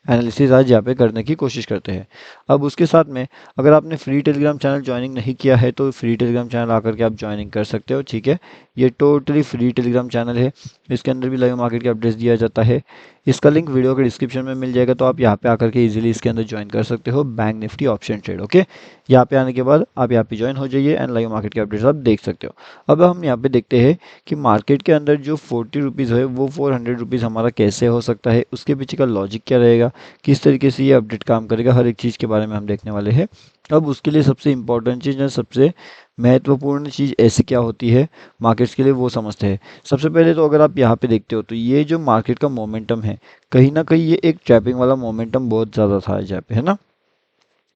Analysis आज यहाँ पे करने की कोशिश करते हैं। अब उसके साथ में अगर आपने फ्री टेलीग्राम चैनल ज्वाइनिंग नहीं किया है तो फ्री टेलीग्राम चैनल आकर के आप ज्वाइनिंग कर सकते हो, ठीक है। ये टोटली फ्री टेलीग्राम चैनल है, इसके अंदर भी लाइव मार्केट के अपडेट्स दिया जाता है। इसका लिंक वीडियो के डिस्क्रिप्शन में मिल जाएगा, तो आप यहाँ पे आकर के इजीली इसके अंदर ज्वाइन कर सकते हो, bank Nifty option trade. Okay, यहाँ पे आने के बाद आप यहाँ पे ज्वाइन हो जाइए एंड लाइव मार्केट के अपडेट्स आप देख सकते हो। अब हम यहाँ पे देखते हैं कि मार्केट के अंदर जो 40 रुपीज़ है वो 400 रुपीज़ हमारा कैसे हो सकता है, उसके पीछे का लॉजिक क्या रहेगा, किस तरीके से ये अपडेट काम करेगा, हर एक चीज़ के बारे में हम देखने वाले हैं। अब उसके लिए सबसे इम्पोर्टेंट चीज़ है, सबसे महत्वपूर्ण चीज़ ऐसी क्या होती है मार्केट्स के लिए, वो समझते हैं। सबसे पहले तो अगर आप यहाँ पे देखते हो तो ये जो मार्केट का मोमेंटम है, कहीं ना कहीं ये एक ट्रैपिंग वाला मोमेंटम बहुत ज़्यादा था यहाँ पे, है ना।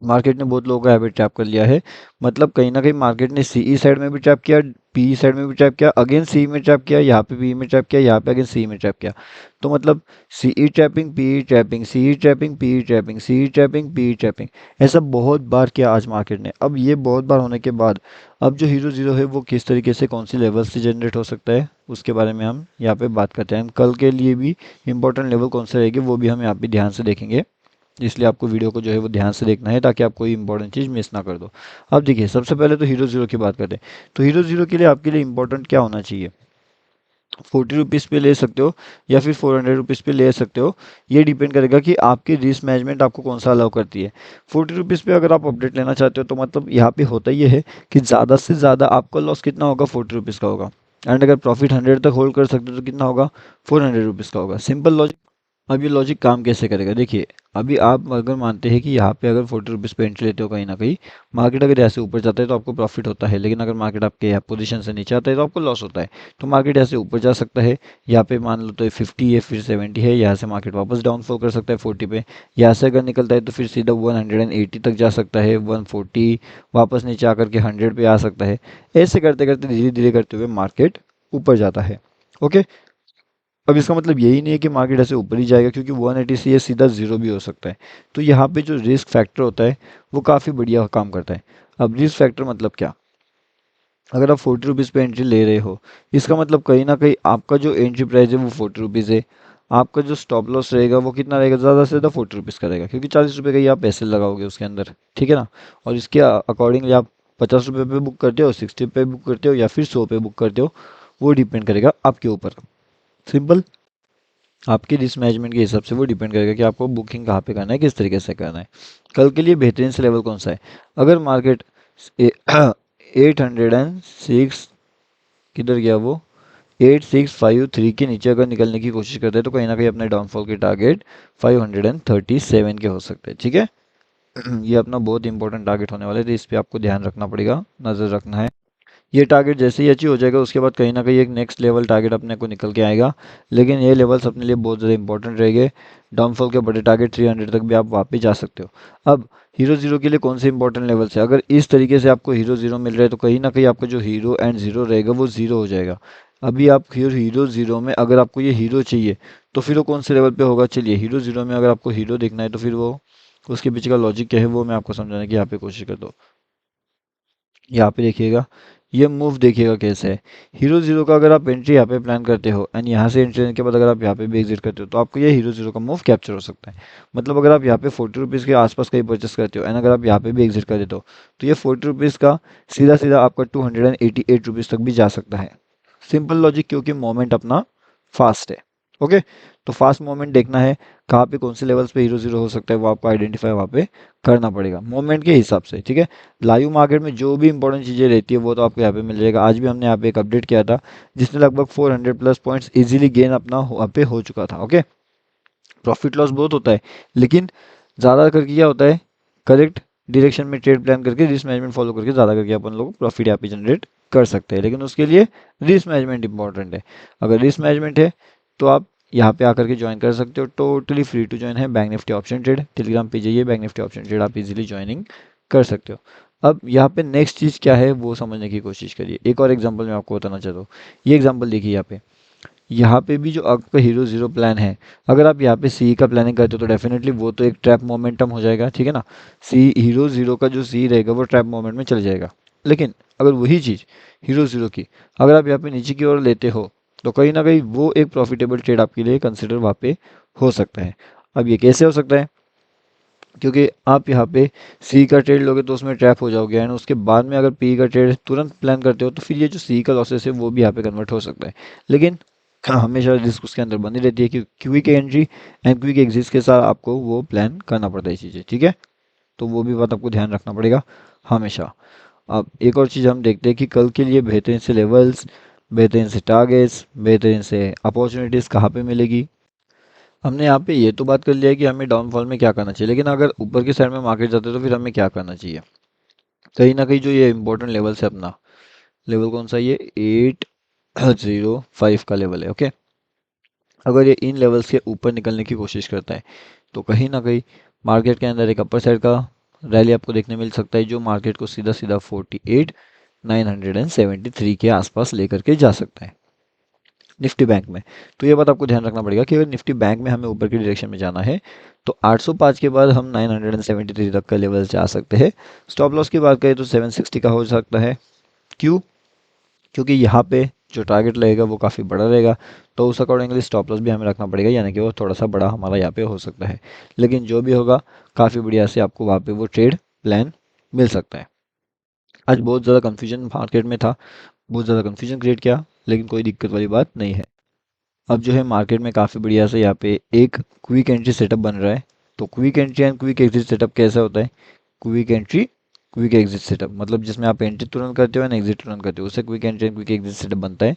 मार्केट ने बहुत लोगों का हैबिट ट्रैप कर लिया है, मतलब कहीं ना कहीं मार्केट ने सीई साइड में भी ट्रैप किया, पी साइड में भी ट्रैप किया, अगेन सी में ट्रैप किया, यहाँ पे पी में ट्रैप किया, यहाँ पे अगेन सी में ट्रैप किया। तो मतलब सीई ट्रैपिंग, पी ट्रैपिंग, सी ट्रैपिंग, पी ट्रैपिंग, सी ट्रैपिंग, पी ट्रैपिंग, ऐसा बहुत बार किया आज मार्केट ने। अब ये बहुत बार होने के बाद अब जो हीरो जीरो है वो किस तरीके से कौन सी लेवल से जनरेट हो सकता है उसके बारे में हम यहाँ पे बात करते हैं। कल के लिए भी इंपॉर्टेंट लेवल कौन से रहेगी वो भी हम यहाँ पे ध्यान से देखेंगे, इसलिए आपको वीडियो को जो है वो ध्यान से देखना है ताकि आप कोई इंपॉर्टेंट चीज़ मिस ना कर दो। अब देखिए सबसे पहले तो हीरो जीरो की बात करते हैं। तो हीरो जीरो के लिए आपके लिए इंपॉर्टेंट क्या होना चाहिए, 40 रुपीज़ पे ले सकते हो या फिर 400 रुपीज़ पे ले सकते हो, ये डिपेंड करेगा कि आपकी रिस्क मैनेजमेंट आपको कौन सा अलाउ करती है। 40 रुपीज़ पे अगर आप अपडेट लेना चाहते हो तो मतलब यहाँ पे होता ये है कि ज़्यादा से ज़्यादा आपका लॉस कितना होगा, 40 रुपीज़ का होगा। एंड अगर प्रॉफिट 100 तक होल्ड कर सकते हो तो कितना होगा, 400 रुपीज़ का होगा। Simple logic. अब ये लॉजिक काम कैसे करेगा, देखिए अभी आप अगर मानते हैं कि यहाँ पे अगर 40 रुपीज़ पे एंट्री लेते हो, कहीं ना कहीं मार्केट अगर यहाँ से ऊपर जाता है तो आपको प्रॉफिट होता है, लेकिन अगर मार्केट आपके यहाँ पोजीशन से नीचे आता है तो आपको लॉस होता है। तो मार्केट यहाँ से ऊपर जा सकता है, यहाँ पे मान लो तो 50 है, फिर 70 है, यहाँ से मार्केट वापस डाउनफॉल कर सकता है 40 पे, यहाँ से अगर निकलता है तो फिर सीधा 180 तक जा सकता है, 140 वापस नीचे आकर के 100 पे आ सकता है। ऐसे करते करते धीरे धीरे करते हुए मार्केट ऊपर जाता है। ओके, अब इसका मतलब यही नहीं है कि मार्केट ऐसे ऊपर ही जाएगा, क्योंकि 180 से ये सीधा जीरो भी हो सकता है। तो यहाँ पे जो रिस्क फैक्टर होता है वो काफ़ी बढ़िया काम करता है। अब रिस्क फैक्टर मतलब क्या, अगर आप 40 रुपीज़ पे एंट्री ले रहे हो, इसका मतलब कहीं ना कहीं आपका जो एंट्री प्राइस है वो 40 रुपीज़ है, आपका जो स्टॉप लॉस रहेगा वो कितना रहेगा, ज़्यादा से ज़्यादा 40 रुपीज़ का रहेगा, क्योंकि 40 रुपये का ही आप पैसे लगाओगे उसके अंदर, ठीक है ना। और इसके अकॉर्डिंगली आप 50 रुपये पे बुक करते हो, 60 पे बुक करते हो या फिर 100 पे बुक करते हो, वो डिपेंड करेगा आपके ऊपर। सिंपल, आपके रिस्क मैनेजमेंट के हिसाब से वो डिपेंड करेगा कि आपको बुकिंग कहाँ पे करना है, किस तरीके से करना है। कल के लिए बेहतरीन से लेवल कौन सा है, अगर मार्केट 806, किधर गया वो, 8653 के नीचे अगर निकलने की कोशिश करते हैं तो कहीं ना कहीं अपने डाउनफॉल के टारगेट 537 के हो सकते हैं, ठीक है। ये अपना बहुत इंपॉर्टेंट टारगेट होने वाले थे, इस पे आपको ध्यान रखना पड़ेगा, नज़र रखना है। ये टारगेट जैसे ही अचीव हो जाएगा उसके बाद कहीं ना कहीं एक नेक्स्ट लेवल टारगेट अपने को निकल के आएगा, लेकिन ये लेवल्स अपने लिए बहुत ज़्यादा इंपॉर्टेंट रहेंगे। डाउनफॉल के बड़े टारगेट 300 तक भी आप वापस जा सकते हो। अब हीरो जीरो के लिए कौन से इंपॉर्टेंट लेवल्स है, अगर इस तरीके से आपको हीरो जीरो मिल रहा है तो कहीं ना कहीं आपका जो हीरो एंड जीरो रहेगा वो जीरो हो जाएगा। अभी आप हीरो जीरो में अगर आपको ये हीरो चाहिए तो फिर वो कौन से लेवल पे होगा, चलिए हीरो जीरो में अगर आपको हीरो देखना है तो फिर वो उसके पीछे का लॉजिक क्या है वो मैं आपको समझाने की यहाँ पे कोशिश करता हूँ। यहाँ पे देखिएगा, ये मूव देखिएगा कैसे है। हीरो जीरो का अगर आप एंट्री यहाँ पे प्लान करते हो एंड यहाँ से एंट्री लेने के बाद अगर आप यहाँ पे भी एग्जिट करते हो तो आपको ये हीरो जीरो का मूव कैप्चर हो सकता है। मतलब अगर आप यहाँ पे 40 रुपीज़ के आसपास कहीं परचेस करते हो एंड अगर आप यहाँ पे भी एग्जिट कर देते हो तो ये 40 रुपीज़ का सीधा सीधा आपका 288 रुपीज़ तक भी जा सकता है। सिंपल लॉजिक, क्योंकि मोमेंट अपना फास्ट है। ओके, तो फास्ट मोमेंट देखना है, कहाँ पे कौन से लेवल्स पे हीरो जीरो हो सकता है वो आपको आइडेंटिफाई वहाँ पे करना पड़ेगा मोमेंट के हिसाब से, ठीक है। लाइव मार्केट में जो भी इंपॉर्टेंट चीज़ें रहती है वो तो आपको यहाँ पे मिल जाएगा। आज भी हमने यहाँ पे एक अपडेट किया था जिसने लगभग 400 प्लस पॉइंट्स इजीली गेन अपना वहाँ पे हो चुका था। ओके, प्रॉफिट लॉस बहुत होता है, लेकिन ज़्यादा करके क्या होता है, करेक्ट डायरेक्शन में ट्रेड प्लान करके रिस्क मैनेजमेंट फॉलो करके ज़्यादा करके अपन लोग प्रॉफिट यहाँ पे जनरेट कर सकते हैं, लेकिन उसके लिए रिस्क मैनेजमेंट इंपॉर्टेंट है। अगर रिस्क मैनेजमेंट है तो आप यहाँ पे आकर के ज्वाइन कर सकते हो, टोटली फ्री टू ज्वाइन है, bank Nifty option trade. Telegram पे जाइए, बैंक निफ्टी ऑप्शन ट्रेड आप इजीली ज्वाइनिंग कर सकते हो। अब यहाँ पे नेक्स्ट चीज़ क्या है वो समझने की कोशिश करिए। एक और एग्जांपल मैं आपको बताना चाहता हूँ, ये एग्जांपल देखिए यहाँ पे। यहाँ पे भी जो आपका हीरो जीरो प्लान है, अगर आप यहाँ पे सी का प्लानिंग करते हो तो डेफिनेटली वो तो एक ट्रैप मोमेंटम हो जाएगा, ठीक है ना। सी हीरो जीरो का जो सी रहेगा वो ट्रैप मोमेंट में चल जाएगा। लेकिन अगर वही चीज़ हीरो जीरो की अगर आप यहाँ पे नीचे की ओर लेते हो तो कहीं ना कहीं वो एक प्रॉफिटेबल ट्रेड आपके लिए कंसिडर वहाँ पे हो सकता है। अब ये कैसे हो सकता है, क्योंकि आप यहाँ पे सी का ट्रेड लोगे तो उसमें ट्रैप हो जाओगे, एंड उसके बाद में अगर पी का ट्रेड तुरंत प्लान करते हो तो फिर ये जो सी का लॉसेस है वो भी यहाँ पे कन्वर्ट हो सकता है। लेकिन हमेशा रिस्क उसके अंदर बनी रहती है कि quick entry and quick exit के साथ आपको वो प्लान करना पड़ता है ये चीज़ें, ठीक है। तो वो भी बात आपको ध्यान रखना पड़ेगा हमेशा। अब एक और चीज़ हम देखते हैं कि कल के लिए बेहतरीन से लेवल्स, बेहतरीन से टारगेट्स, बेहतरीन से अपॉर्चुनिटीज़ कहाँ पे मिलेगी। हमने यहाँ पे ये तो बात कर लिया है कि हमें डाउनफॉल में क्या करना चाहिए, लेकिन अगर ऊपर की साइड में मार्केट जाते हैं तो फिर हमें क्या करना चाहिए। कहीं ना कहीं जो ये इंपॉर्टेंट लेवल्स है अपना, लेवल कौन सा, ये 805 का लेवल है, ओके। अगर ये इन लेवल्स के ऊपर निकलने की कोशिश करता है तो कहीं ना कहीं मार्केट के अंदर एक अपर साइड का रैली आपको देखने मिल सकता है, जो मार्केट को सीधा सीधा 48,973 के आसपास लेकर के जा सकता है निफ्टी बैंक में। तो ये बात आपको ध्यान रखना पड़ेगा कि अगर निफ्टी बैंक में हमें ऊपर की डायरेक्शन में जाना है तो 805 के बाद हम 973 तक का लेवल जा सकते हैं। स्टॉप लॉस की बात करें तो 760 का हो सकता है। क्यों? क्योंकि यहाँ पे जो टारगेट लगेगा वो काफ़ी बड़ा रहेगा, तो उस अकॉर्डिंगली स्टॉप लॉस भी हमें रखना पड़ेगा, यानी कि वो थोड़ा सा बड़ा हमारा यहाँ पे हो सकता है। लेकिन जो भी होगा काफ़ी बढ़िया से आपको वहाँ पे वो ट्रेड प्लान मिल सकता है। आज बहुत ज़्यादा कन्फ्यूजन मार्केट में था, बहुत ज़्यादा कन्फ्यूजन क्रिएट किया, लेकिन कोई दिक्कत वाली बात नहीं है। अब जो है मार्केट में काफ़ी बढ़िया से यहाँ पे एक क्विक एंट्री सेटअप बन रहा है। तो quick entry and quick exit setup कैसा होता है? Quick entry quick exit setup मतलब जिसमें आप एंट्री तुरंत करते हो एंड एग्जिट तुरंत करते हो, उससे quick entry and quick exit setup बनता है,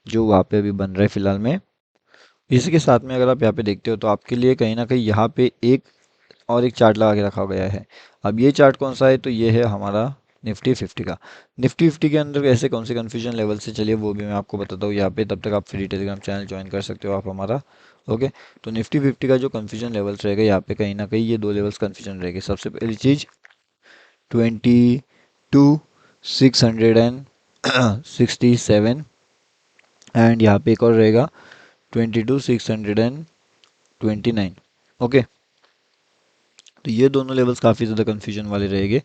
जो वहाँ पे अभी बन रहा है फिलहाल में। इसी के साथ में अगर आप यहाँ पे देखते हो तो आपके लिए कहीं ना कहीं यहाँ पे एक और एक चार्ट लगा के रखा गया है। अब ये चार्ट कौन सा है? तो ये है हमारा निफ्टी 50 का। निफ्टी 50 के अंदर ऐसे कौन से कन्फ्यूजन लेवल से, चलिए वो भी मैं आपको बताता हूँ यहाँ पे, तब तक आप फ्री टेलीग्राम चैनल ज्वाइन कर सकते हो आप हमारा, ओके। तो निफ्टी 50 का जो कन्फ्यूजन लेवल्स रहेगा यहाँ पे कहीं ना कहीं ये दो लेवल्स कन्फ्यूजन रहेगी। सबसे पहली चीज़ 22,667 एंड यहाँ पे एक और रहेगा 22,629, ओके। तो ये दोनों लेवल्स काफ़ी ज़्यादा कन्फ्यूजन वाले रहेंगे,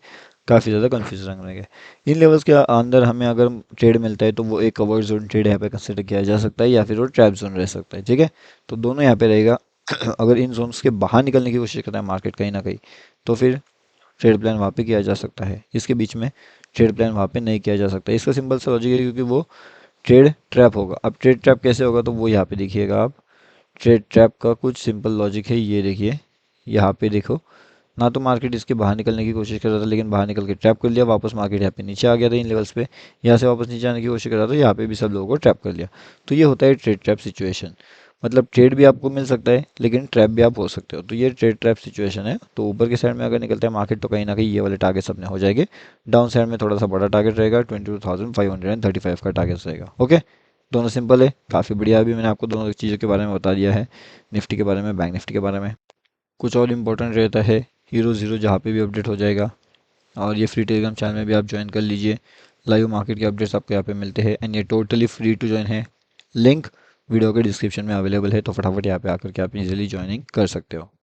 काफ़ी ज़्यादा कन्फ्यूजन रहेंगे। इन लेवल्स के अंदर हमें अगर ट्रेड मिलता है तो वो एक कवर जोन ट्रेड यहाँ पे कंसिडर किया जा सकता है, या फिर वो ट्रैप जोन रह सकता है, ठीक है। तो दोनों यहाँ पे रहेगा। अगर इन जोन्स के बाहर निकलने की कोशिश करता है मार्केट कहीं ना कहीं, तो फिर ट्रेड प्लान वहाँ पे किया जा सकता है। इसके बीच में ट्रेड प्लान वहाँ पे नहीं किया जा सकता। इसका सिंपल सा लॉजिक है, क्योंकि वो ट्रेड ट्रैप होगा। अब ट्रेड ट्रैप कैसे होगा? तो वो यहाँ पे देखिएगा आप, ट्रेड ट्रैप का कुछ सिंपल लॉजिक है, ये देखिए यहाँ पे देखो ना, तो मार्केट इसके बाहर निकलने की कोशिश कर रहा था लेकिन बाहर निकल के ट्रैप कर लिया, वापस मार्केट यहाँ पे नीचे आ गया था इन लेवल्स पे, यहाँ से वापस नीचे आने की कोशिश कर रहा था, यहाँ पे भी सब लोगों को ट्रैप कर लिया। तो ये होता है ट्रेड ट्रैप सिचुएशन। मतलब ट्रेड भी आपको मिल सकता है लेकिन ट्रैप भी आप हो सकते हो, तो ये ट्रेड ट्रैप सिचुएशन है। तो ऊपर के साइड में अगर निकलता है मार्केट तो कहीं ना कहीं ये वाले टारगेट्स अपने हो जाएंगे। डाउन साइड में थोड़ा सा बड़ा टारगेट रहेगा, 22,535 का टारगेट रहेगा, ओके। दोनों सिंपल है, काफ़ी बढ़िया। अभी मैंने आपको दोनों चीज़ों के बारे में बता दिया है, निफ्टी के बारे में, बैंक निफ्टी के बारे में। कुछ और इम्पोर्टेंट रहता है हीरो ज़ीरो, जहाँ पे भी अपडेट हो जाएगा, और ये फ्री टेलीग्राम चैनल में भी आप ज्वाइन कर लीजिए। लाइव मार्केट के अपडेट्स आपको यहाँ पे मिलते हैं, एंड ये टोटली फ्री टू ज्वाइन है। लिंक वीडियो के डिस्क्रिप्शन में अवेलेबल है, तो फटाफट यहाँ पे आकर के आप इजीली ज्वाइनिंग कर सकते हो।